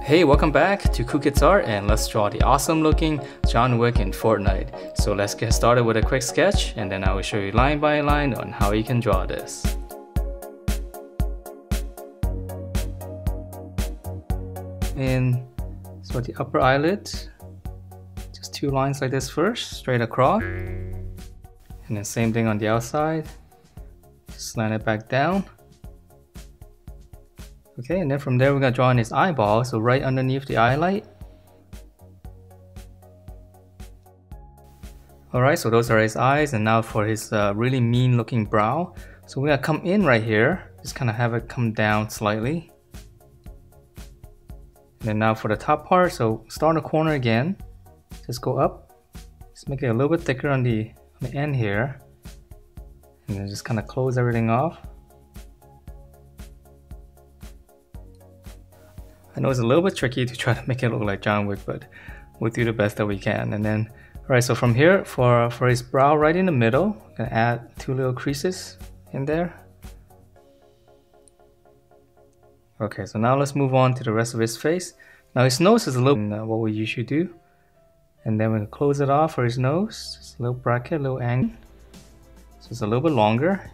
Hey, welcome back to Cookits Art, and let's draw the awesome looking John Wick in Fortnite. So let's get started with a quick sketch, and then I will show you line by line on how you can draw this. And so the upper eyelid, just 2 lines like this first, straight across. And then same thing on the outside, slant it back down. Okay, and then from there we're gonna draw in his eyeball, so right underneath the eyelight. Alright, so those are his eyes, and now for his really mean looking brow. So we're gonna come in right here, just kind of have it come down slightly. And then now for the top part, so start in the corner again, just go up, just make it a little bit thicker on the end here, and then just kind of close everything off. I know it's a little bit tricky to try to make it look like John Wick, but we'll do the best that we can. And then, alright, so from here, for his brow right in the middle, I'm gonna add 2 little creases in there. Okay, so now let's move on to the rest of his face. Now his nose is a little what we usually do. And then we're gonna close it off for his nose. Just a little bracket, a little angle. So it's a little bit longer.